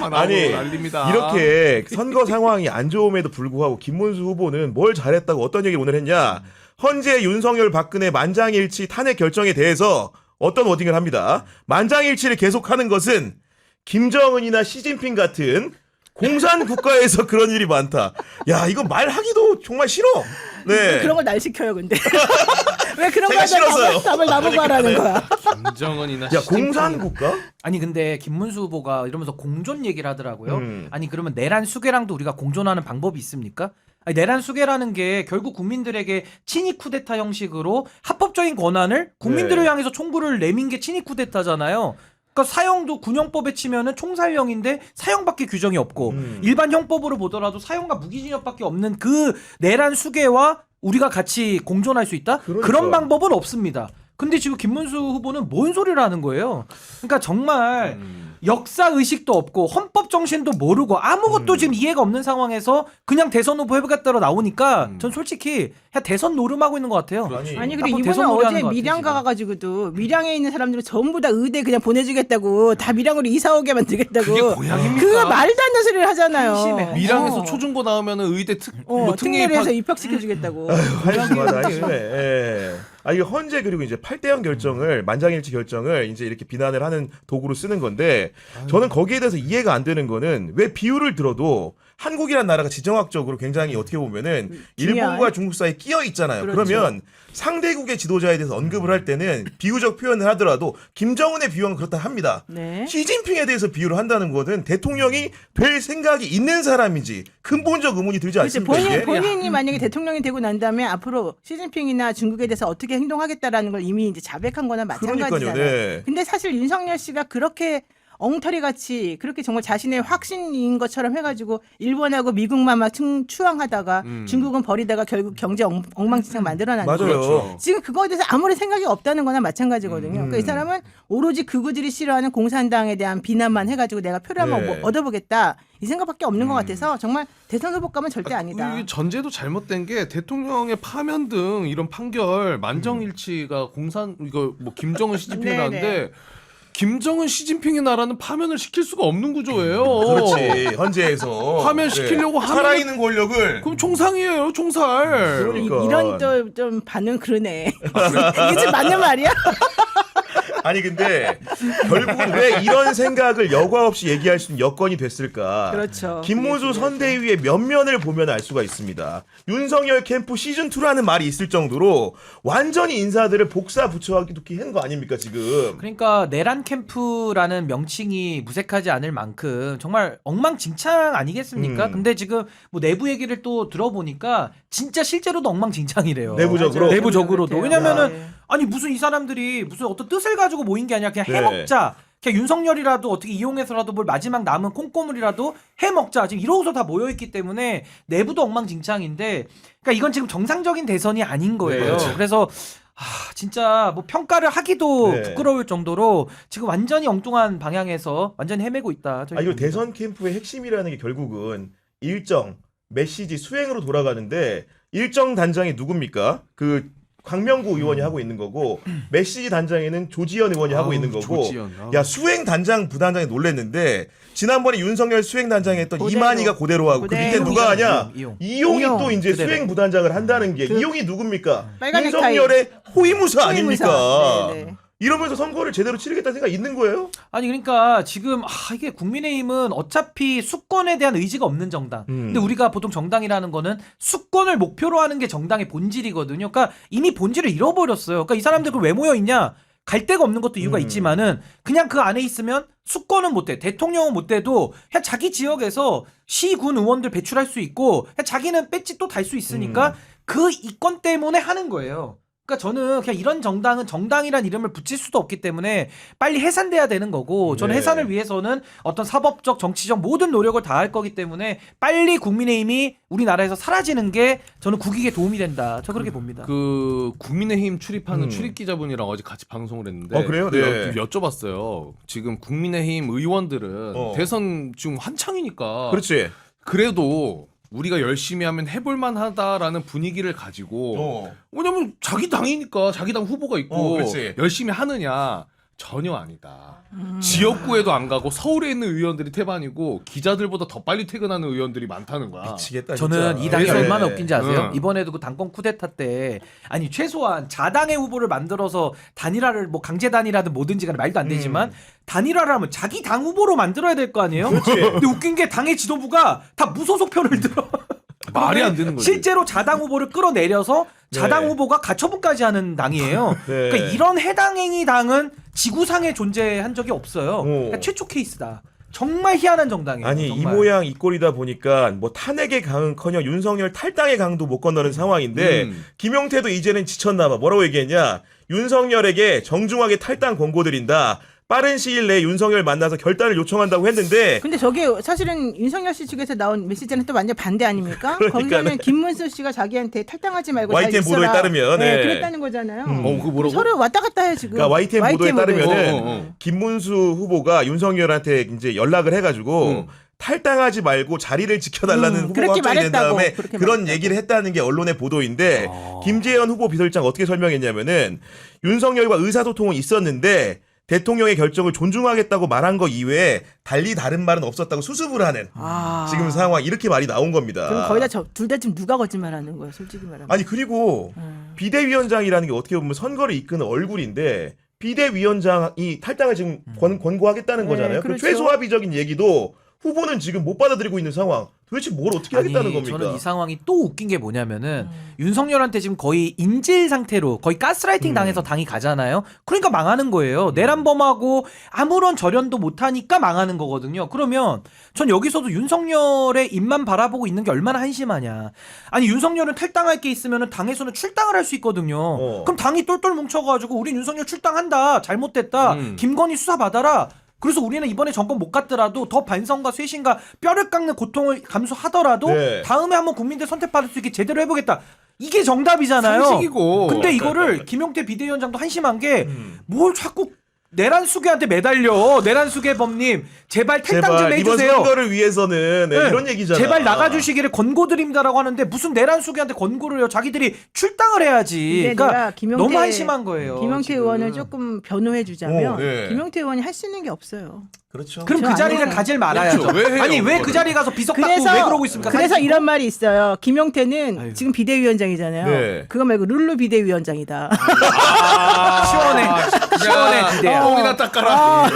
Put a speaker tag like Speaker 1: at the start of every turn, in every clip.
Speaker 1: 아니
Speaker 2: 난립니다.
Speaker 1: 이렇게 선거 상황이 안 좋음에도 불구하고 김문수 후보는 뭘 잘했다고 어떤 얘기를 오늘 했냐. 헌재 윤석열 박근혜 만장일치 탄핵 결정에 대해서 어떤 워딩을 합니다. 만장일치를 계속하는 것은 김정은이나 시진핑 같은 공산 국가에서 그런 일이 많다. 야 이거 말하기도 정말 싫어. 네.
Speaker 3: 그런 걸 날 시켜요, 근데. 왜 그런
Speaker 1: 제가 싫어서요.
Speaker 3: 답을 나보고 하라는 거야.
Speaker 2: 김정은이나
Speaker 1: 야 공산 국가?
Speaker 4: 아니 근데 김문수 후보가 이러면서 공존 얘기를 하더라고요. 아니 그러면 내란 수계랑도 우리가 공존하는 방법이 있습니까? 아니, 내란 수계라는 게 결국 국민들에게 친위 쿠데타 형식으로 합법적인 권한을 국민들을
Speaker 1: 네.
Speaker 4: 향해서 총구를 내민 게 친위 쿠데타잖아요. 그러니까 사형도 군형법에 치면은 총살형인데 사형밖에 규정이 없고 일반 형법으로 보더라도 사형과 무기징역밖에 없는 그 내란 수계와 우리가 같이 공존할 수 있다?
Speaker 1: 그러니까.
Speaker 4: 그런 방법은 없습니다. 근데 지금 김문수 후보는 뭔 소리를 하는 거예요? 그러니까 정말 역사 의식도 없고 헌법 정신도 모르고 아무것도 지금 이해가 없는 상황에서 그냥 대선 후보 해보겠다로 나오니까 전 솔직히 그냥 대선 노름하고 있는 것 같아요.
Speaker 3: 아니
Speaker 4: 딱
Speaker 3: 근데
Speaker 4: 뭐
Speaker 3: 이번에
Speaker 4: 대선 노래하는
Speaker 3: 어제
Speaker 4: 것 같아,
Speaker 3: 밀양
Speaker 4: 지금.
Speaker 3: 가가지고도 밀양에 있는 사람들은 전부 다 의대 그냥 보내주겠다고 다 밀양으로 이사 오게 만들겠다고.
Speaker 2: 그게 고향입니까?
Speaker 3: 그거 말도 안 되는 소리를 하잖아요.
Speaker 4: 심해.
Speaker 2: 밀양에서
Speaker 3: 어.
Speaker 2: 초중고 나오면은 의대 뭐
Speaker 3: 특례를
Speaker 2: 특례
Speaker 3: 해서 입학시켜주겠다고.
Speaker 1: 한심하다 한심해. 예. 아 이게 헌재 그리고 이제 8대0 결정을 만장일치 결정을 이제 이렇게 비난을 하는 도구로 쓰는 건데 저는 거기에 대해서 이해가 안 되는 거는 왜 비율을 들어도 한국이란 나라가 지정학적으로 굉장히 어떻게 보면은 일본과 중국 사이에 끼어 있잖아요.
Speaker 3: 그렇죠.
Speaker 1: 그러면 상대국의 지도자에 대해서 언급을 할 때는 비유적 표현을 하더라도 김정은의 비유는 그렇다 합니다.
Speaker 3: 네.
Speaker 1: 시진핑에 대해서 비유를 한다는 것은 대통령이 될 생각이 있는 사람인지 근본적 의문이 들지
Speaker 3: 그렇죠.
Speaker 1: 않습니까? 이게?
Speaker 3: 본인이 만약에 대통령이 되고 난 다음에 앞으로 시진핑이나 중국에 대해서 어떻게 행동하겠다라는 걸 이미 이제 자백한 거나 마찬가지잖아요.
Speaker 1: 그러니까요, 네.
Speaker 3: 근데 사실 윤석열 씨가 그렇게 엉터리 같이 그렇게 정말 자신의 확신인 것처럼 해가지고 일본하고 미국만 막 추앙하다가 중국은 버리다가 결국 경제 엉망진창 만들어놨는데
Speaker 1: 맞아요.
Speaker 2: 그렇죠.
Speaker 3: 지금 그거에 대해서 아무리 생각이 없다는 거나 마찬가지거든요. 그러니까 이 사람은 오로지 극우들이 싫어하는 공산당에 대한 비난만 해가지고 내가 표를 한번
Speaker 1: 네.
Speaker 3: 얻어보겠다 이 생각밖에 없는 것 같아서 정말 대선 후보감은 절대 아니다.
Speaker 2: 이게 전제도 잘못된 게 대통령의 파면 등 이런 판결 만정일치가 공산 이거 뭐 김정은 시진핑이
Speaker 3: 네네.
Speaker 2: 나는데 김정은 시진핑의 나라는 파면을 시킬 수가 없는 구조예요.
Speaker 1: 그렇지 헌재에서
Speaker 2: 파면 시키려고 하면은-
Speaker 1: 살아있는 권력을
Speaker 2: 그럼 총상이에요, 총살.
Speaker 1: 그러니까.
Speaker 3: 이런 좀 반응 그러네. 이게 지금 맞는 말이야?
Speaker 1: 아니 근데 결국은 왜 이런 생각을 여과 없이 얘기할 수 있는 여건이 됐을까?
Speaker 3: 그렇죠.
Speaker 1: 김문수
Speaker 3: 그게
Speaker 1: 선대위의 면면을 보면 알 수가 있습니다. 윤석열 캠프 시즌 2라는 말이 있을 정도로 완전히 인사들을 복사 붙여하기도 한 거 아닙니까 지금?
Speaker 4: 그러니까 내란 캠프라는 명칭이 무색하지 않을 만큼 정말 엉망진창 아니겠습니까? 근데 지금 뭐 내부 얘기를 또 들어보니까 진짜 실제로도 엉망진창이래요.
Speaker 1: 내부적으로?
Speaker 3: 맞아요.
Speaker 4: 내부적으로도.
Speaker 3: 같아요.
Speaker 4: 왜냐면은
Speaker 3: 네.
Speaker 4: 아니 무슨 이 사람들이 무슨 어떤 뜻을 가지고 모인 게 아니라 그냥
Speaker 1: 네.
Speaker 4: 해먹자. 그냥 윤석열이라도 어떻게 이용해서라도 뭘 마지막 남은 콩고물이라도 해먹자. 지금 이러고서 다 모여있기 때문에 내부도 엉망진창인데 그러니까 이건 지금 정상적인 대선이 아닌 거예요.
Speaker 1: 네, 그렇죠.
Speaker 4: 그래서 진짜 뭐 평가를 하기도
Speaker 1: 네.
Speaker 4: 부끄러울 정도로 지금 완전히 엉뚱한 방향에서 완전히 헤매고 있다. 저희
Speaker 1: 이거
Speaker 4: 봅니다.
Speaker 1: 대선 캠프의 핵심이라는 게 결국은 일정 메시지 수행으로 돌아가는데 일정 단장이 누굽니까? 그 광명구 의원이 하고 있는 거고 메시지 단장에는 조지현 의원이 하고 있는 거고
Speaker 2: 조지현.
Speaker 1: 야 수행 단장 부단장이 놀랬는데 지난번에 윤석열 수행 단장에 했던
Speaker 3: 고대로.
Speaker 1: 이만희가 고대로 하고 그 밑에 누가 하냐
Speaker 4: 이용.
Speaker 1: 이용이
Speaker 3: 이용.
Speaker 1: 또 이제
Speaker 4: 그대로.
Speaker 1: 수행 부단장을 한다는 게 이용이 누굽니까?
Speaker 3: 빨간
Speaker 1: 윤석열의 호위무사
Speaker 3: 호위무사.
Speaker 1: 아닙니까?
Speaker 3: 네네.
Speaker 1: 이러면서 선거를 제대로 치르겠다는 생각 있는 거예요?
Speaker 4: 아니 그러니까 지금 이게 국민의힘은 어차피 수권에 대한 의지가 없는 정당. 근데 우리가 보통 정당이라는 거는 수권을 목표로 하는 게 정당의 본질이거든요. 그러니까 이미 본질을 잃어버렸어요. 그러니까 이 사람들 왜 모여 있냐? 갈 데가 없는 것도 이유가 있지만은 그냥 그 안에 있으면 수권은 못 돼. 대통령은 못 돼도 그냥 자기 지역에서 시군 의원들 배출할 수 있고 그냥 자기는 배지 또 달 수 있으니까 그 이권 때문에 하는 거예요. 그러니까 저는 그냥 이런 정당은 정당이란 이름을 붙일 수도 없기 때문에 빨리 해산돼야 되는 거고 저는
Speaker 1: 네.
Speaker 4: 해산을 위해서는 어떤 사법적 정치적 모든 노력을 다할 거기 때문에 빨리 국민의힘이 우리나라에서 사라지는 게 저는 국익에 도움이 된다. 저 그렇게 봅니다.
Speaker 2: 그 국민의힘 출입하는 출입 기자분이랑 어제 같이 방송을 했는데
Speaker 1: 그래요? 네.
Speaker 2: 여쭤봤어요. 지금 국민의힘 의원들은 대선 지금 한창이니까
Speaker 1: 그렇지.
Speaker 2: 그래도 우리가 열심히 하면 해볼만 하다라는 분위기를 가지고 왜냐면 자기 당이니까 자기 당 후보가 있고
Speaker 1: 그렇지.
Speaker 2: 열심히 하느냐 전혀 아니다. 지역구에도 안 가고 서울에 있는 의원들이 태반이고 기자들보다 더 빨리 퇴근하는 의원들이 많다는 거야.
Speaker 1: 미치겠다.
Speaker 4: 저는
Speaker 1: 진짜.
Speaker 4: 이 당이
Speaker 2: 그래서-
Speaker 4: 얼마나 웃긴지 아세요?
Speaker 2: 응.
Speaker 4: 이번에도 그 당권 쿠데타 때 아니 최소한 자당의 후보를 만들어서 단일화를 뭐 강제 단일화든 뭐든지 간에 말도 안 되지만 단일화를 하면 자기 당 후보로 만들어야 될 거 아니에요? 근데 웃긴 게 당의 지도부가 다 무소속 편을 들어.
Speaker 2: 말이 안 되는 거지.
Speaker 4: 실제로 자당 후보를 끌어내려서 자당
Speaker 1: 네.
Speaker 4: 후보가 가처분까지 하는 당이에요.
Speaker 1: 네.
Speaker 4: 그러니까 이런 해당행위 당은 지구상에 존재한 적이 없어요. 그러니까 최초 케이스다. 정말 희한한 정당이에요.
Speaker 1: 아니
Speaker 4: 정말.
Speaker 1: 이 모양 이 꼴이다 보니까 뭐 탄핵의 강은커녕 윤석열 탈당의 강도 못 건너는 상황인데 김용태도 이제는 지쳤나 봐. 뭐라고 얘기했냐? 윤석열에게 정중하게 탈당 권고드린다. 빠른 시일 내에 윤석열 만나서 결단을 요청한다고 했는데
Speaker 3: 근데 저게 사실은 윤석열 씨 측에서 나온 메시지는 또 완전 반대 아닙니까?
Speaker 1: 그러니까는-
Speaker 3: 거기서는 김문수 씨가 자기한테 탈당하지 말고 잘
Speaker 1: YTN
Speaker 3: 있어라.
Speaker 1: 보도에 따르면,
Speaker 3: 네,
Speaker 1: 네.
Speaker 3: 그랬다는 거잖아요.
Speaker 2: 그 뭐라고?
Speaker 3: 서로 왔다 갔다 해 지금.
Speaker 1: 그러니까 YTN 보도에 따르면은
Speaker 2: 어.
Speaker 1: 김문수 후보가 윤석열한테 이제 연락을 해가지고 탈당하지 말고 자리를 지켜달라는 후보가
Speaker 3: 그렇게
Speaker 1: 확정이 된
Speaker 3: 말했다고,
Speaker 1: 다음에
Speaker 3: 그렇게
Speaker 1: 그런
Speaker 3: 말했다고.
Speaker 1: 얘기를 했다는 게 언론의 보도인데 김재현 후보 비서실장 어떻게 설명했냐면은 윤석열과 의사소통은 있었는데 대통령의 결정을 존중하겠다고 말한 거 이외에 달리 다른 말은 없었다고 수습을 하는 지금 상황 이렇게 말이 나온 겁니다.
Speaker 3: 그럼 거의 다 둘 다 지금 누가 거짓말하는 거예요, 솔직히 말하면.
Speaker 1: 아니 그리고 비대위원장이라는 게 어떻게 보면 선거를 이끄는 얼굴인데 비대위원장이 탈당을 지금 권고하겠다는
Speaker 3: 네,
Speaker 1: 거잖아요. 그
Speaker 3: 그렇죠.
Speaker 1: 최소화비적인 얘기도 후보는 지금 못 받아들이고 있는 상황. 도대체 뭘 어떻게 하겠다는 겁니까?
Speaker 4: 저는 이 상황이 또 웃긴 게 뭐냐면은 윤석열한테 지금 거의 인질 상태로 거의 가스라이팅 당해서 당이 가잖아요. 그러니까 망하는 거예요. 내란범하고 아무런 절연도 못하니까 망하는 거거든요. 그러면 전 여기서도 윤석열의 입만 바라보고 있는 게 얼마나 한심하냐. 아니 윤석열은 탈당할 게 있으면은 당에서는 출당을 할 수 있거든요. 그럼 당이 똘똘 뭉쳐가지고 우린 윤석열 출당한다. 잘못됐다. 김건희 수사 받아라. 그래서 우리는 이번에 정권 못 갔더라도 더 반성과 쇄신과 뼈를 깎는 고통을 감수하더라도
Speaker 1: 네.
Speaker 4: 다음에 한번 국민들 선택받을 수 있게 제대로 해보겠다. 이게 정답이잖아요.
Speaker 2: 상식이고.
Speaker 4: 근데 이거를 김용태 비대위원장도 한심한 게 뭘 자꾸 내란 수괴한테 매달려. 내란 수괴 범님 제발 탈당 좀
Speaker 1: 제발 이번
Speaker 4: 해주세요.
Speaker 1: 선거를 위해서는 네,
Speaker 4: 네.
Speaker 1: 이런 얘기잖아.
Speaker 4: 제발 나가주시기를 권고드립니다라고 하는데 무슨 내란 수괴한테 권고를 해요. 자기들이 출당을 해야지.
Speaker 3: 근데
Speaker 4: 그러니까
Speaker 3: 내가 김용태-
Speaker 4: 너무 한심한 거예요.
Speaker 3: 김용태
Speaker 4: 지금.
Speaker 3: 의원을 조금 변호해 주자면
Speaker 1: 오, 네.
Speaker 3: 김용태 의원이 할 수 있는 게 없어요.
Speaker 1: 그렇죠.
Speaker 4: 그럼 그
Speaker 3: 저
Speaker 4: 자리를
Speaker 3: 아니에요.
Speaker 4: 가질 말아야죠.
Speaker 2: 그렇죠. 왜 해요,
Speaker 4: 아니 왜 그
Speaker 2: 그거를?
Speaker 4: 자리에 가서 비석 닦고 왜 그러고 있습니까?
Speaker 3: 그래서
Speaker 4: 사진
Speaker 3: 이런 말이 있어요. 김용태는
Speaker 4: 아유.
Speaker 3: 지금 비대위원장이잖아요.
Speaker 1: 네.
Speaker 3: 그거 말고 룰루 비대위원장이다.
Speaker 4: 시원해. 시원해 비대야.
Speaker 2: 똥이나 닦아라.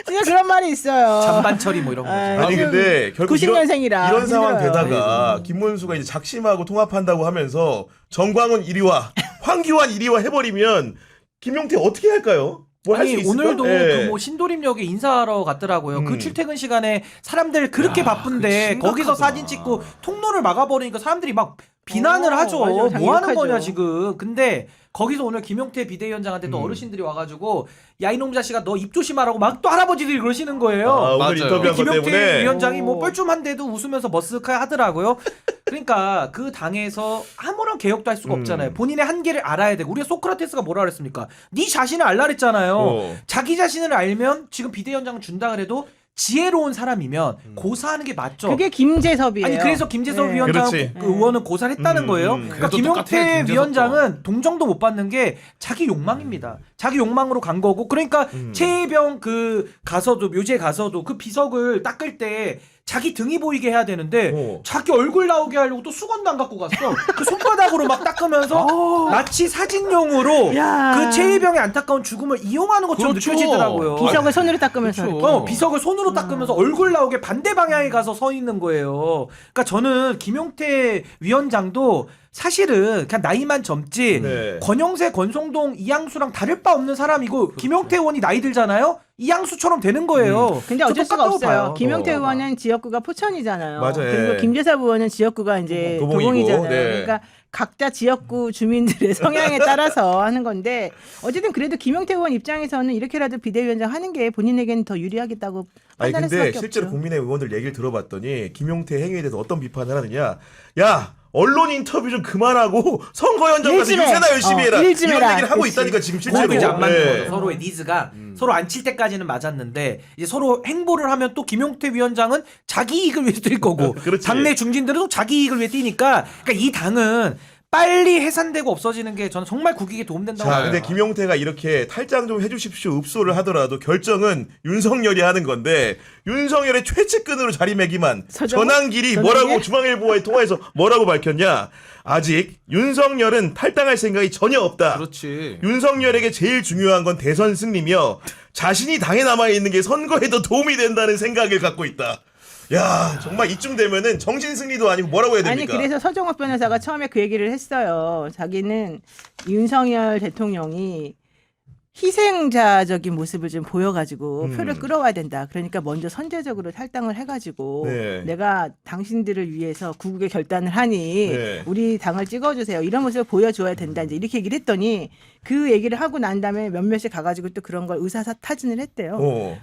Speaker 3: 진짜 그런 말이 있어요.
Speaker 4: 잔반 처리 뭐 이런 거.
Speaker 1: 아니 근데 결국
Speaker 3: 90년생이라
Speaker 1: 이런 상황
Speaker 3: 힘들어요.
Speaker 1: 되다가 김문수가 이제 작심하고 통합한다고 하면서 정광훈 1위와 황교안 1위와 해버리면 김용태 어떻게 할까요? 뭘 할 수
Speaker 4: 아니
Speaker 1: 있을까?
Speaker 4: 오늘도
Speaker 1: 예.
Speaker 4: 그 뭐 신도림역에 인사하러 갔더라고요. 그 출퇴근 시간에 사람들 그렇게
Speaker 2: 야,
Speaker 4: 바쁜데
Speaker 2: 그거
Speaker 4: 거기서
Speaker 2: 심각하다.
Speaker 4: 사진 찍고 통로를 막아버리니까 사람들이 막 비난을 하죠.
Speaker 3: 맞아. 자기
Speaker 4: 뭐 하는
Speaker 3: 욕하죠.
Speaker 4: 거냐 지금. 근데 거기서 오늘 김용태 비대위원장한테 또 어르신들이 와가지고 야 이놈 자식아 너 입 조심하라고 막 또 할아버지들이 그러시는 거예요.
Speaker 1: 아, 오늘
Speaker 2: 맞아요.
Speaker 1: 인터뷰한 것
Speaker 4: 김용태
Speaker 1: 때문에
Speaker 4: 위원장이 뭐 뻘쭘한데도 웃으면서 머쓱하 하더라고요. 그러니까 그 당에서 아무런 개혁도 할 수가 없잖아요. 본인의 한계를 알아야 되고 우리가 소크라테스가 뭐라 그랬습니까? 네 자신을 알라 그랬잖아요. 자기 자신을 알면 지금 비대위원장을 준다 그래도 지혜로운 사람이면 고사하는 게 맞죠.
Speaker 3: 그게 김재섭이에요.
Speaker 4: 아니 그래서 김재섭
Speaker 3: 네.
Speaker 4: 위원장
Speaker 1: 그렇지.
Speaker 4: 그 의원은 고사를 했다는 거예요. 그러니까
Speaker 2: 그래도
Speaker 4: 김용태
Speaker 2: 똑같아요, 김재섭도.
Speaker 4: 위원장은 동정도 못 받는 게 자기 욕망입니다. 자기 욕망으로 간 거고 그러니까 최혜병 그 가서도 묘지에 가서도 그 비석을 닦을 때 자기 등이 보이게 해야 되는데 자기 얼굴 나오게 하려고 또 수건도 안 갖고 갔어. 그 손바닥으로 막 닦으면서 마치 사진용으로
Speaker 3: 야.
Speaker 4: 그 최혜병의 안타까운 죽음을 이용하는 것처럼
Speaker 2: 그렇죠.
Speaker 4: 느껴지더라고요.
Speaker 3: 비석을 손으로 닦으면서
Speaker 2: 그렇죠.
Speaker 3: 이렇게.
Speaker 4: 비석을 손으로 닦으면서 얼굴 나오게 반대 방향에 가서 서 있는 거예요. 그러니까 저는 김용태 위원장도 사실은 그냥 나이만 젊지
Speaker 1: 네.
Speaker 4: 권영세, 권성동, 이양수랑 다를 바 없는 사람이고 김용태 의원이 나이 들잖아요. 이양수처럼 되는 거예요.
Speaker 3: 근데 어쩔 수가
Speaker 4: 똑같다고
Speaker 3: 없어요.
Speaker 4: 봐요.
Speaker 3: 김용태 의원은 지역구가 포천이잖아요.
Speaker 1: 맞아요.
Speaker 3: 그리고
Speaker 1: 예.
Speaker 3: 김재섭 의원은 지역구가 이제
Speaker 1: 도봉이고,
Speaker 3: 도봉이잖아요.
Speaker 1: 네.
Speaker 3: 그러니까 각자 지역구 주민들의 성향에 따라서 하는 건데 어쨌든 그래도 김용태 의원 입장에서는 이렇게라도 비대위원장 하는 게 본인에게는 더 유리하겠다고
Speaker 1: 아니
Speaker 3: 판단할
Speaker 1: 근데
Speaker 3: 수밖에
Speaker 1: 실제로
Speaker 3: 없죠.
Speaker 1: 국민의 의원들 얘기를 들어봤더니 김용태 행위에 대해서 어떤 비판을 하느냐. 야 언론 인터뷰 좀 그만하고 선거 현장 가서
Speaker 3: 일 좀 해.
Speaker 1: 유세나 열심히 해라.
Speaker 3: 일 좀
Speaker 1: 이런
Speaker 3: 해라.
Speaker 1: 얘기를 하고
Speaker 3: 그치.
Speaker 1: 있다니까 지금 실제로.
Speaker 4: 그것도 이제 안 맞는
Speaker 1: 예.
Speaker 4: 거죠. 서로의 니즈가 서로 안 칠 때까지는 맞았는데 이제 서로 행보를 하면 또 김용태 위원장은 자기 이익을 위해서 뛸 거고
Speaker 1: 그렇지.
Speaker 4: 당내 중진들은 또 자기 이익을 위해 뛰니까 그러니까 이 당은 빨리 해산되고 없어지는 게 저는 정말 국익에 도움된다고
Speaker 1: 자,
Speaker 4: 봐요.
Speaker 1: 근데 김용태가 이렇게 탈당 좀 해주십시오 읍소를 하더라도 결정은 윤석열이 하는 건데 윤석열의 최측근으로 자리매김한 전환길이 뭐라고 중앙일보와의 통화에서 뭐라고 밝혔냐? 아직 윤석열은 탈당할 생각이 전혀 없다.
Speaker 2: 그렇지.
Speaker 1: 윤석열에게 제일 중요한 건 대선 승리며 자신이 당에 남아있는 게 선거에도 도움이 된다는 생각을 갖고 있다. 야, 정말 이쯤 되면은 정신 승리도 아니고 뭐라고 해야
Speaker 3: 아니
Speaker 1: 됩니까?
Speaker 3: 그래서 서정욱 변호사가 처음에 그 얘기를 했어요. 자기는 윤석열 대통령이 희생자적인 모습을 좀 보여가지고 표를 끌어와야 된다. 그러니까 먼저 선제적으로 탈당을 해가지고
Speaker 1: 네.
Speaker 3: 내가 당신들을 위해서 구국의 결단을 하니
Speaker 1: 네.
Speaker 3: 우리 당을 찍어주세요. 이런 모습을 보여줘야 된다. 이제 이렇게 얘기를 했더니 그 얘기를 하고 난 다음에 몇몇이 가가지고 또 그런 걸 의사타진을 했대요.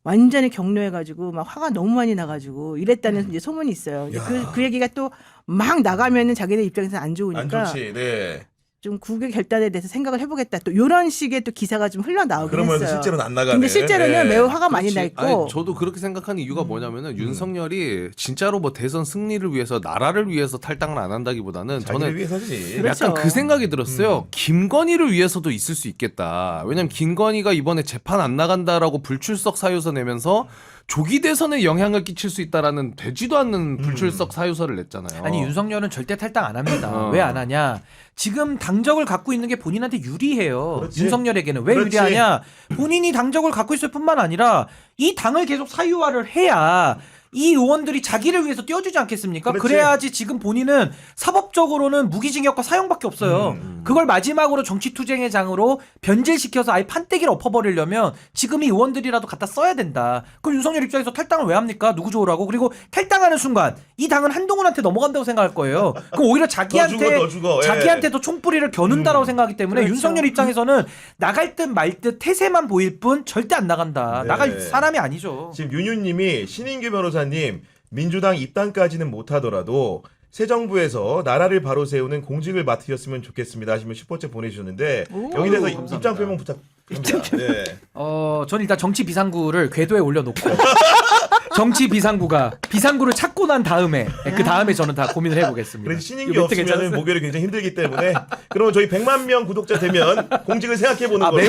Speaker 3: 완전히 격노해가지고 막 화가 너무 많이 나가지고 이랬다는 이제 소문이 있어요. 이제 그 얘기가 또 막 나가면은 자기네 입장에서 안 좋으니까
Speaker 1: 안 좋지. 네.
Speaker 3: 좀 국외 결단에 대해서 생각을 해보겠다. 또 이런 식의 또 기사가 좀 흘러나오긴
Speaker 1: 그러면서
Speaker 3: 했어요.
Speaker 1: 실제로는 안 나가네.
Speaker 3: 근데 실제로는
Speaker 1: 네.
Speaker 3: 매우 화가 많이 나 있고.
Speaker 2: 아니, 저도 그렇게 생각하는 이유가 뭐냐면은 윤석열이 진짜로 뭐 대선 승리를 위해서 나라를 위해서 탈당을 안 한다기보다는
Speaker 1: 자기를
Speaker 2: 저는
Speaker 1: 위해서지.
Speaker 3: 그렇죠.
Speaker 2: 약간 그 생각이 들었어요. 김건희를 위해서도 있을 수 있겠다. 왜냐면 김건희가 이번에 재판 안 나간다라고 불출석 사유서 내면서 조기 대선에 영향을 끼칠 수 있다라는 되지도 않는 불출석 사유서를 냈잖아요.
Speaker 4: 아니 윤석열은 절대 탈당 안 합니다.
Speaker 2: 어.
Speaker 4: 왜 안 하냐? 지금 당적을 갖고 있는 게 본인한테 유리해요.
Speaker 1: 그렇지.
Speaker 4: 윤석열에게는 왜
Speaker 1: 그렇지.
Speaker 4: 유리하냐? 본인이 당적을 갖고 있을 뿐만 아니라 이 당을 계속 사유화를 해야 이 의원들이 자기를 위해서 띄워주지 않겠습니까?
Speaker 1: 그렇지.
Speaker 4: 그래야지 지금 본인은 사법적으로는 무기징역과 사형밖에 없어요. 그걸 마지막으로 정치투쟁의 장으로 변질시켜서 아예 판때기를 엎어버리려면 지금 이 의원들이라도 갖다 써야 된다. 그럼 윤석열 입장에서 탈당을 왜 합니까? 누구 좋으라고? 그리고 탈당하는 순간 이 당은 한동훈한테 넘어간다고 생각할 거예요. 그럼 오히려
Speaker 1: 너 죽어. 예.
Speaker 4: 자기한테도 총뿌리를 겨눈다라고 생각하기 때문에
Speaker 3: 그렇죠.
Speaker 4: 윤석열 입장에서는 나갈 듯 말 듯 태세만 보일 뿐 절대 안 나간다.
Speaker 1: 네.
Speaker 4: 나갈 사람이 아니죠.
Speaker 1: 지금 윤유님이 신인규 변호사님 민주당 입당까지는 못하더라도 새 정부에서 나라를 바로 세우는 공직을 맡으셨으면 좋겠습니다 하시면 슈퍼챗 보내주셨는데 여기 대해서 입장 표명 부탁합니다. 네.
Speaker 4: 전 일단 정치 비상구를 궤도에 올려놓고 정치 비상구를 찾고 난 다음에 그 다음에 저는 다 고민을 해보겠습니다.
Speaker 1: 그래서 신인규
Speaker 4: 이거 멘트
Speaker 1: 없으면
Speaker 4: 괜찮았어요?
Speaker 1: 목요일이 굉장히 힘들기 때문에 그러면 저희 100만 명 구독자 되면 공직을 생각해보는
Speaker 4: 아,
Speaker 1: 거로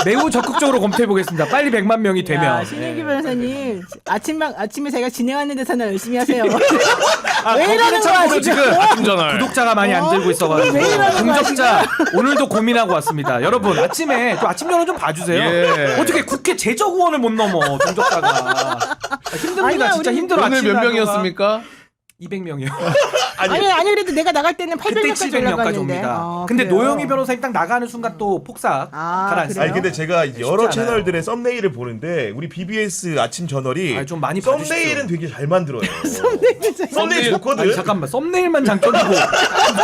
Speaker 4: 매우 적극적으로 검토해 보겠습니다. 빨리 100만 명이 되면.
Speaker 3: 야, 신인규 변호사님 아침에 제가 진행하는 데서는 열심히 하세요. 왜 이러는 거야
Speaker 4: 참고로
Speaker 3: 지금?
Speaker 4: 지금 구독자가 많이 안 들고 있어가지고
Speaker 3: 왜 이러는 거야,
Speaker 4: 공적자 오늘도 고민하고 왔습니다. 여러분 아침에 또 아침 여론 좀 봐주세요.
Speaker 2: 예.
Speaker 4: 어떻게 국회 제적의원을 못 넘어 공적자가 힘듭니다.
Speaker 3: 아니야,
Speaker 4: 진짜
Speaker 3: 우리
Speaker 4: 힘들어.
Speaker 2: 오늘
Speaker 4: 아침에
Speaker 2: 몇
Speaker 4: 하루가.
Speaker 2: 명이었습니까?
Speaker 4: 200명이요.
Speaker 3: 아니 그래도 내가 나갈 때는
Speaker 4: 그때
Speaker 3: 800명까지
Speaker 4: 700명까지
Speaker 3: 올라갔는데.
Speaker 4: 옵니다. 근데 노영희 변호사님 딱 나가는 순간 또 폭삭 가라앉습니다.
Speaker 3: 그래요?
Speaker 1: 아니 근데 제가 여러
Speaker 4: 쉽지 않아요.
Speaker 1: 채널들의 썸네일을 보는데 우리 BBS 아침 저널이
Speaker 4: 아니, 좀 많이
Speaker 1: 썸네일은
Speaker 4: 봐주십시오.
Speaker 1: 되게 잘 만들어요. 썸네일 좋거든.
Speaker 4: 아니, 잠깐만 썸네일만 장점이고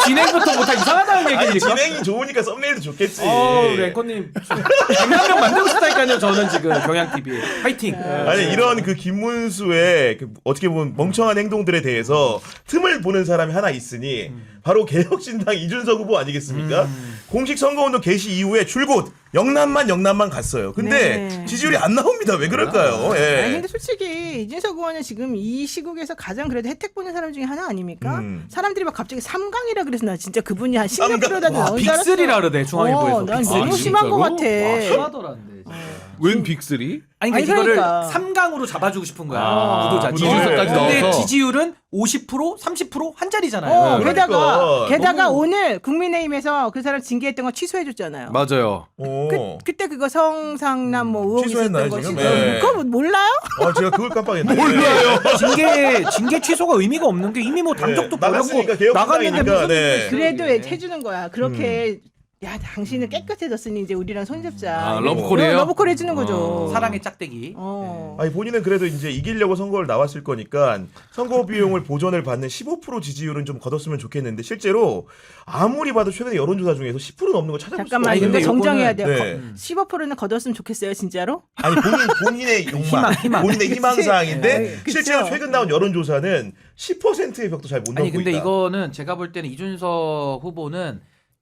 Speaker 4: 진행부터 못하 이상하다는
Speaker 1: 아니
Speaker 4: 얘기니까.
Speaker 1: 진행이 좋으니까 썸네일도 좋겠지.
Speaker 4: 랭커님 100만 명 만들고 싶다니까요. 저는 지금 경향TV 파이팅.
Speaker 1: 아니 이런 그 김문수의 그 어떻게 보면 멍청한 행동들에 대해서 틈을 보는 사람이 하나 있으니 바로 개혁신당 이준석 후보 아니겠습니까? 공식 선거운동 개시 이후에 줄곧 영남만 갔어요. 근데
Speaker 3: 네.
Speaker 1: 지지율이 안 나옵니다. 왜 그럴까요? 예.
Speaker 3: 아니 근데 솔직히 이준석 의원은 지금 이 시국에서 가장 그래도 혜택 보는 사람 중에 하나 아닙니까? 사람들이 막 갑자기 3강이라 그래서 나 진짜 그분이 한 10몇 프로라도 나온 줄 알았어.
Speaker 4: 빅3라 그러대 중앙일보에서.
Speaker 3: 난
Speaker 4: 빅3.
Speaker 3: 너무 심한 것 같아.
Speaker 4: 심하더란데.
Speaker 2: 웬 빅3?
Speaker 4: 아니
Speaker 3: 아니,
Speaker 4: 그러니까 이거를
Speaker 3: 그러니까.
Speaker 4: 3강으로 잡아주고 싶은 거야.
Speaker 2: 아,
Speaker 4: 구도자
Speaker 2: 구도자까지
Speaker 4: 근데
Speaker 2: 넣어서.
Speaker 4: 지지율은 50%, 30% 한 자리잖아요.
Speaker 1: 그러니까.
Speaker 3: 게다가 오늘 국민의힘에서 그 사람 징계했던 거 취소해줬잖아요.
Speaker 2: 맞아요.
Speaker 1: 오.
Speaker 3: 그때 그거 성상남 뭐 의혹
Speaker 1: 취소했나요,
Speaker 3: 있었던 거
Speaker 1: 지금?
Speaker 3: 취소.
Speaker 1: 네.
Speaker 3: 그거 몰라요?
Speaker 1: 제가 그걸 깜빡했네.
Speaker 2: 몰라요.
Speaker 4: 징계 취소가 의미가 없는 게 이미 뭐 당적도
Speaker 1: 네, 나갔으니까
Speaker 4: 버렸고 나갔는데
Speaker 1: 개혁신당이니까,
Speaker 4: 무슨
Speaker 1: 네.
Speaker 4: 의미가
Speaker 3: 그래도
Speaker 4: 있어요,
Speaker 3: 해주는 거야. 그렇게 야 당신은 깨끗해졌으니 이제 우리랑 손잡자.
Speaker 2: 아,
Speaker 3: 이게
Speaker 2: 러브콜이에요?
Speaker 3: 러브콜 해주는 거죠.
Speaker 4: 사랑의 짝대기.
Speaker 1: 아니 본인은 그래도 이제 이기려고 선거를 나왔을 거니까 선거 비용을 보전을 받는 15% 지지율은 좀 거뒀으면 좋겠는데 실제로 아무리 봐도 최근에 여론조사 중에서 10% 넘는 거 찾아볼 수가
Speaker 3: 잠깐만
Speaker 1: 없어요.
Speaker 3: 이거 정정해야 돼요.
Speaker 1: 네.
Speaker 3: 15%는 거뒀으면 좋겠어요, 진짜로?
Speaker 1: 아니 본인의 욕망,
Speaker 4: 희망.
Speaker 1: 본인의 희망사항인데
Speaker 3: 네, 그쵸.
Speaker 1: 실제로 최근 나온 여론조사는 10%의 벽도 잘 못 넘고
Speaker 4: 아니 근데
Speaker 1: 있다.
Speaker 4: 이거는 제가 볼 때는 이준석 후보는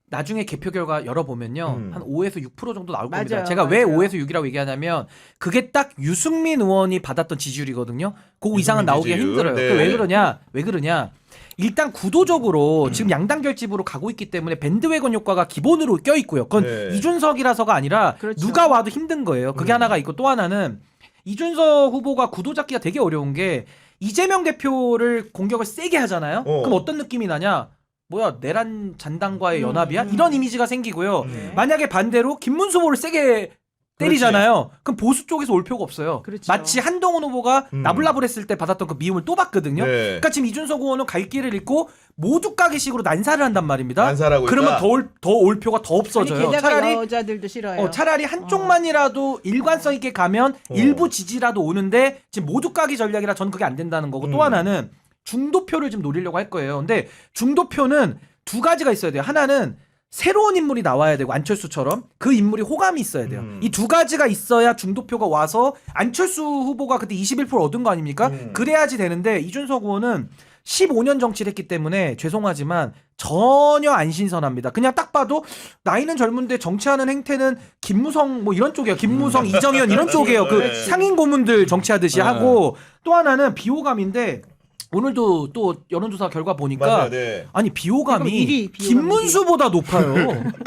Speaker 4: 나중에 개표 결과 열어보면요. 한 5에서 6% 정도 나올
Speaker 3: 맞아요,
Speaker 4: 겁니다. 제가 왜
Speaker 3: 맞아요.
Speaker 4: 5에서 6이라고 얘기하냐면 그게 딱 유승민 의원이 받았던 지지율이거든요. 그 이상은 나오기가
Speaker 1: 지지율.
Speaker 4: 힘들어요.
Speaker 1: 네.
Speaker 4: 왜 그러냐? 일단 구도적으로 지금 양당 결집으로 가고 있기 때문에 밴드웨건 효과가 기본으로 껴있고요. 그건
Speaker 1: 네.
Speaker 4: 이준석이라서가 아니라
Speaker 3: 그렇죠.
Speaker 4: 누가 와도 힘든 거예요. 그게 하나가 있고 또 하나는 이준석 후보가 구도 잡기가 되게 어려운 게 이재명 대표를 공격을 세게 하잖아요. 그럼 어떤 느낌이 나냐? 뭐야 내란 잔당과의 연합이야? 이런 이미지가 생기고요. 만약에 반대로 김문수 후보를 세게 때리잖아요. 그럼 보수 쪽에서 올 표가 없어요.
Speaker 3: 그렇죠.
Speaker 4: 마치 한동훈 후보가 나불나불했을 때 받았던 그 미움을 또 받거든요.
Speaker 1: 네.
Speaker 4: 그러니까 지금 이준석 의원은 갈 길을 잃고 모두 까기식으로 난사를 한단 말입니다.
Speaker 1: 난사라고
Speaker 4: 그러면
Speaker 1: 있다?
Speaker 4: 더 올 표가 더
Speaker 3: 아니,
Speaker 4: 없어져요.
Speaker 3: 게다가
Speaker 4: 차라리
Speaker 3: 여자들도 싫어요.
Speaker 4: 차라리 한쪽만이라도 일관성 있게 가면 일부 지지라도 오는데 지금 모두 까기 전략이라 저는 그게 안 된다는 거고 또 하나는 중도표를 좀 노리려고 할 거예요. 근데 중도표는 두 가지가 있어야 돼요. 하나는 새로운 인물이 나와야 되고 안철수처럼 그 인물이 호감이 있어야 돼요. 이 두 가지가 있어야 중도표가 와서 안철수 후보가 그때 21% 얻은 거 아닙니까? 그래야지 되는데 이준석 의원은 15년 정치를 했기 때문에 죄송하지만 전혀 안 신선합니다. 그냥 딱 봐도 나이는 젊은데 정치하는 행태는 김무성 뭐 이런 쪽이에요. 김무성, 이정현 이런 쪽이에요. 그 상인 고문들 정치하듯이 하고 또 하나는 비호감인데 오늘도 또 여론조사 결과 보니까
Speaker 1: 맞아요, 네.
Speaker 4: 아니 비호감이
Speaker 3: 이거 1위, 비호감이
Speaker 4: 김문수보다 높아요.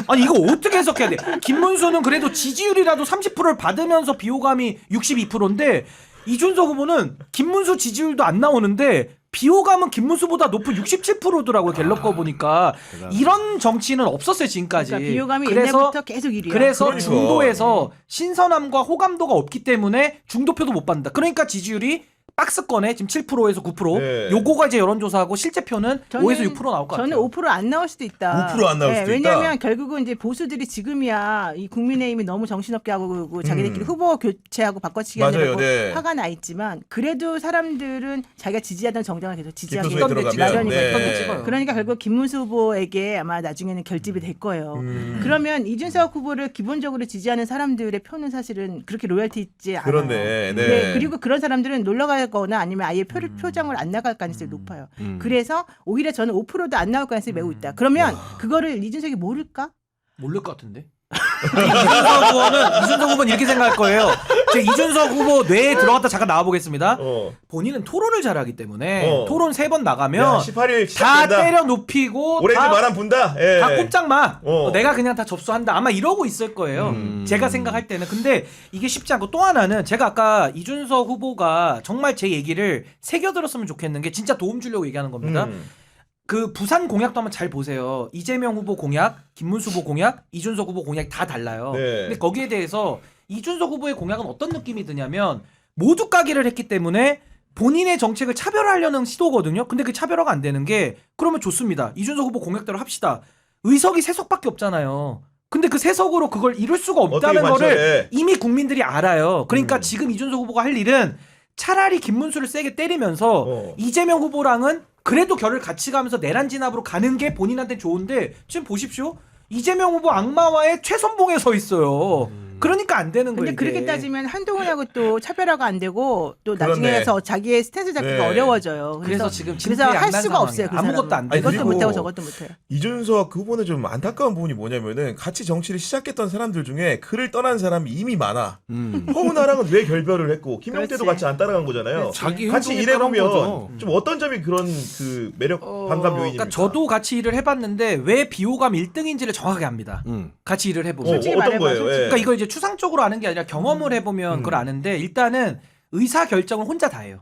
Speaker 4: 아니 이거 어떻게 해석해야 돼? 김문수는 그래도 지지율이라도 30%를 받으면서 비호감이 62%인데 이준석 후보는 김문수 지지율도 안 나오는데 비호감은 김문수보다 높은 67%더라고요. 갤럽 거 보니까 이런 정치는 없었어요 지금까지.
Speaker 3: 그러니까 비호감이
Speaker 4: 그래서
Speaker 3: 옛날부터 계속 1위야.
Speaker 4: 그래서
Speaker 1: 그러니까.
Speaker 4: 중도에서 신선함과 호감도가 없기 때문에 중도표도 못 받는다. 그러니까 지지율이 박스권에 지금 7%에서 9%.
Speaker 1: 네.
Speaker 4: 요거가 이제 여론조사하고 실제 표는 5에서 6% 나올 것 같아요.
Speaker 3: 저는 5%안 나올 수도 있다.
Speaker 1: 5%안 나올 수도 있다?
Speaker 3: 왜냐하면 결국은 이제 보수들이 지금이야 이 국민의힘이 너무 정신없게 하고 그러고 자기들끼리 후보 교체하고 바꿔치기
Speaker 1: 맞아요,
Speaker 3: 하느라고
Speaker 1: 네.
Speaker 3: 화가 나 있지만 그래도 사람들은 자기가 지지하던 정당을 계속 지지하게
Speaker 1: 김문수에
Speaker 4: 있던데
Speaker 1: 들어가면
Speaker 3: 마련이거든요.
Speaker 1: 네.
Speaker 4: 찍어요.
Speaker 3: 그러니까 결국 김문수 후보에게 아마 나중에는 결집이 될 거예요. 그러면 이준석 후보를 기본적으로 지지하는 사람들의 표는 사실은 그렇게 로열티 있지 않아요.
Speaker 1: 그렇네. 네.
Speaker 3: 네, 그리고 그런 사람들은 놀러 가거나 아니면 아예 표장을 안 나갈 가능성이 높아요. 그래서 오히려 저는 5%도 안 나올 가능성이 매우 있다. 그러면 그거를 이준석이 모를까?
Speaker 4: 모를 것 같은데. 이준석 후보는 이렇게 생각할 거예요. 제가 이준석 후보 뇌에 들어갔다 잠깐 나와보겠습니다. 본인은 토론을 잘하기 때문에 토론 3번 나가면
Speaker 1: 18일
Speaker 4: 다
Speaker 1: 시작된다.
Speaker 4: 때려 눕히고
Speaker 1: 오렌지
Speaker 4: 다,
Speaker 1: 말안 분다. 예.
Speaker 4: 다 꼼짝마.
Speaker 1: 어.
Speaker 4: 내가 그냥 다 접수한다. 아마 이러고 있을 거예요. 제가 생각할 때는. 근데 이게 쉽지 않고 또 하나는 제가 아까 이준석 후보가 정말 제 얘기를 새겨들었으면 좋겠는 게 진짜 도움 주려고 얘기하는 겁니다. 그 부산 공약도 한번 잘 보세요. 이재명 후보 공약, 김문수 후보 공약, 이준석 후보 공약이 다 달라요.
Speaker 1: 네.
Speaker 4: 근데 거기에 대해서 이준석 후보의 공약은 어떤 느낌이 드냐면 모두 까기를 했기 때문에 본인의 정책을 차별화하려는 시도거든요. 근데 그 차별화가 안 되는 게 그러면 좋습니다. 이준석 후보 공약대로 합시다. 의석이 3석밖에 없잖아요. 근데 그 3석으로 그걸 이룰 수가 없다는
Speaker 1: 어떻게
Speaker 4: 거를
Speaker 1: 관철해?
Speaker 4: 이미 국민들이 알아요. 그러니까 지금 이준석 후보가 할 일은 차라리 김문수를 세게 때리면서 이재명 후보랑은 그래도 결을 같이 가면서 내란 진압으로 가는 게 본인한테 좋은데 지금 보십시오. 이재명 후보 악마와의 최선봉에 서 있어요. 그러니까 안 되는 거예요.
Speaker 3: 근데
Speaker 4: 이게.
Speaker 3: 그렇게 따지면 한동훈하고 또 차별화가 안 되고 또 나중에
Speaker 1: 그렇네.
Speaker 3: 가서 자기의 스탠스 잡기가
Speaker 1: 네.
Speaker 3: 어려워져요.
Speaker 4: 그래서 지금
Speaker 3: 그래서 할
Speaker 4: 진퇴양난
Speaker 3: 수가
Speaker 4: 상황이에요.
Speaker 3: 없어요. 그
Speaker 4: 아무것도
Speaker 3: 사람은.
Speaker 4: 안 돼.
Speaker 3: 이것도
Speaker 1: 그리고
Speaker 3: 못하고 저것도 못해요.
Speaker 1: 이준석 그 후보는 좀 안타까운 부분이 뭐냐면은 같이 정치를 시작했던 사람들 중에 그를 떠난 사람이 이미 많아. 허은하랑은 왜 결별을 했고 김용태도
Speaker 3: 그렇지.
Speaker 1: 같이 안 따라간 거잖아요.
Speaker 3: 그렇지.
Speaker 2: 자기
Speaker 1: 같이
Speaker 2: 행동에 따른
Speaker 1: 일해보면
Speaker 2: 거죠.
Speaker 1: 좀 어떤 점이 그런 그 매력 반감 요인입니까?
Speaker 4: 그러니까 저도 같이 일을 해봤는데 왜 비호감 1등인지를 정확하게 압니다. 같이 일을 해보면.
Speaker 3: 솔직히
Speaker 1: 어떤
Speaker 3: 말해봐,
Speaker 1: 거예요?
Speaker 3: 솔직히.
Speaker 1: 예.
Speaker 4: 그러니까 이걸 이제 추상적으로 아는 게 아니라 경험을 해보면 그걸 아는데 일단은 의사 결정을 혼자 다 해요.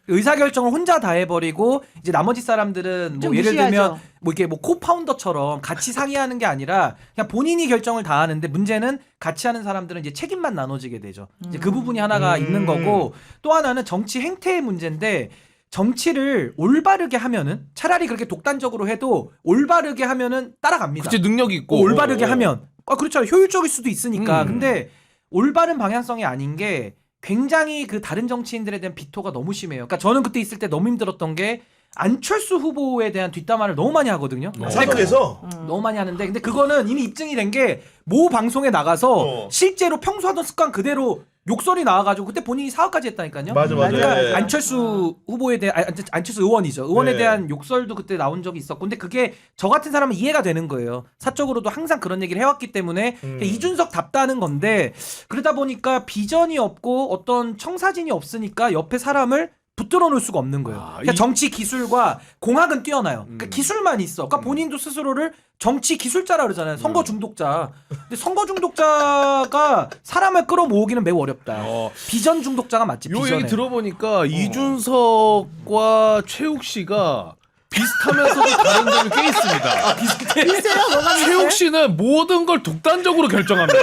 Speaker 4: 의사 결정을 혼자 다 해버리고 이제 나머지 사람들은 뭐
Speaker 3: 좀
Speaker 4: 예를
Speaker 3: 무시하죠.
Speaker 4: 들면 뭐 이렇게 뭐 코파운더처럼 같이 상의하는 게 아니라 그냥 본인이 결정을 다 하는데 문제는 같이 하는 사람들은 이제 책임만 나눠지게 되죠. 이제 그 부분이 하나가 있는 거고 또 하나는 정치 행태의 문제인데 정치를 올바르게 하면은 차라리 그렇게 독단적으로 해도 올바르게 하면은 따라갑니다.
Speaker 2: 그치 능력이 있고
Speaker 4: 올바르게 하면 그렇죠. 효율적일 수도 있으니까.
Speaker 2: 음.
Speaker 4: 근데 올바른 방향성이 아닌 게 굉장히 그 다른 정치인들에 대한 비토가 너무 심해요. 그러니까 저는 그때 있을 때 너무 힘들었던 게 안철수 후보에 대한 뒷담화를 너무 많이 하거든요.
Speaker 1: 사석에서
Speaker 4: 너무 많이 하는데 근데 그거는 이미 입증이 된 게 모 방송에 나가서 실제로 평소 하던 습관 그대로 욕설이 나와가지고 그때 본인이 사과까지 했다니까요.
Speaker 1: 맞아.
Speaker 3: 맞아요.
Speaker 1: 네.
Speaker 4: 안철수 후보에 대한 안철수 의원이죠. 의원에
Speaker 1: 네.
Speaker 4: 대한 욕설도 그때 나온 적이 있었고, 근데 그게 저 같은 사람은 이해가 되는 거예요. 사적으로도 항상 그런 얘기를 해왔기 때문에 이준석답다는 건데, 그러다 보니까 비전이 없고 어떤 청사진이 없으니까 옆에 사람을 붙들어 놓을 수가 없는 거예요. 그러니까 정치 기술과 공학은 뛰어나요. 그러니까 기술만 있어. 그러니까 본인도 스스로를 정치 기술자라 그러잖아요. 선거 중독자. 근데 선거 중독자가 사람을 끌어모으기는 매우 어렵다. 비전 중독자가 맞지.
Speaker 2: 요
Speaker 4: 비전에.
Speaker 2: 얘기 들어보니까 이준석과 최욱 씨가 비슷하면서도 다른 점이 꽤 있습니다.
Speaker 3: 글쎄요, 뭐가
Speaker 2: 최욱 씨는 모든 걸 독단적으로 결정합니다.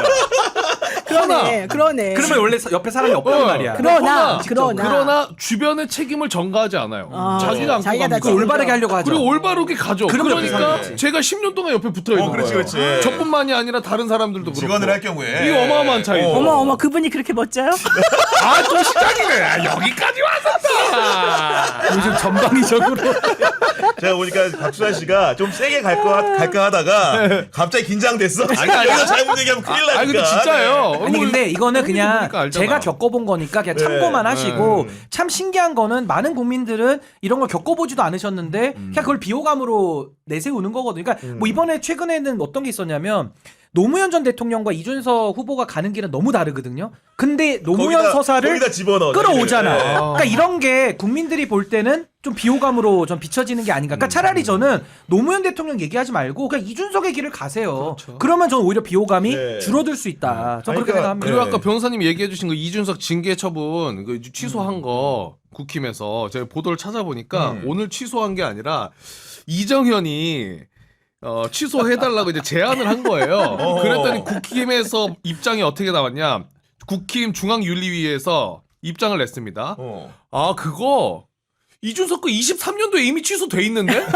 Speaker 3: 그러네.
Speaker 4: 그러면 원래 옆에 사람이 없단 말이야.
Speaker 3: 그러나
Speaker 2: 그러나 주변의 책임을 전가하지 않아요. 자기가 안고
Speaker 3: 자기가 다
Speaker 2: 갑니다.
Speaker 4: 그 올바르게 하려고 하죠.
Speaker 2: 그리고 올바르게 가죠.
Speaker 4: 그러면
Speaker 2: 그러니까
Speaker 4: 그렇지.
Speaker 2: 제가 10년 동안 옆에 붙어 있는
Speaker 1: 그렇지,
Speaker 2: 거예요.
Speaker 1: 그렇지.
Speaker 2: 저뿐만이 아니라 다른 사람들도 그렇고.
Speaker 1: 직원을 할 경우에
Speaker 2: 이게 어마어마한 차이죠.
Speaker 3: 어머 그분이 그렇게 멋져요?
Speaker 2: 아, 또 시작이네. 아, 여기까지 왔었다.
Speaker 4: 요즘 전방위적으로.
Speaker 1: 제가 보니까 박수환 씨가 좀 세게 갈까 하다가 갑자기 긴장됐어. 아니 잘못 얘기하면 큰일 나니까.
Speaker 2: 아니 근데 진짜예요.
Speaker 4: 아니 근데 이거는 그냥
Speaker 2: 보니까 알잖아.
Speaker 4: 제가 겪어본 거니까 그냥
Speaker 1: 네.
Speaker 4: 참고만 하시고, 참 신기한 거는 많은 국민들은 이런 걸 겪어보지도 않으셨는데 그냥 그걸 비호감으로 내세우는 거거든요. 그러니까 뭐 이번에 최근에는 어떤 게 있었냐면, 노무현 전 대통령과 이준석 후보가 가는 길은 너무 다르거든요. 근데 노무현 서사를
Speaker 1: 거기다 집어넣어.
Speaker 4: 끌어오잖아.
Speaker 1: 네.
Speaker 4: 그러니까 이런 게 국민들이 볼 때는 좀 비호감으로 좀 비춰지는 게 아닌가. 그러니까 차라리 저는 노무현 대통령 얘기하지 말고 그냥 이준석의 길을 가세요. 그러면 저는 오히려 비호감이
Speaker 1: 네.
Speaker 4: 줄어들 수 있다. 저는
Speaker 1: 그러니까
Speaker 4: 그렇게 생각합니다.
Speaker 2: 그리고
Speaker 1: 네.
Speaker 2: 아까 변호사님이 얘기해 주신 거 이준석 징계 처분 그 취소한 거 국힘에서 제가 보도를 찾아보니까 오늘 취소한 게 아니라 이정현이 취소해달라고 이제 제안을 한 거예요. 그랬더니 국힘에서 입장이 어떻게 나왔냐? 국힘 중앙윤리위에서 입장을 냈습니다. 아 그거 이준석 거 23년도에 이미 취소돼 있는데?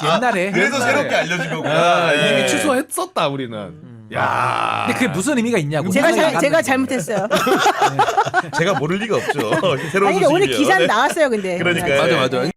Speaker 4: 옛날에.
Speaker 1: 그래서 새롭게 알려준 거구나.
Speaker 2: 아,
Speaker 1: 네.
Speaker 2: 이미 취소했었다 우리는. 야.
Speaker 4: 근데 그게 무슨 의미가 있냐고.
Speaker 3: 제가 잘못했어요.
Speaker 1: 제가 모를 리가 없죠. 새로운
Speaker 3: 아니 근데 오늘
Speaker 1: 소식이에요.
Speaker 3: 기사는
Speaker 1: 네.
Speaker 3: 나왔어요, 근데.
Speaker 1: 그러니까요.
Speaker 2: 맞아.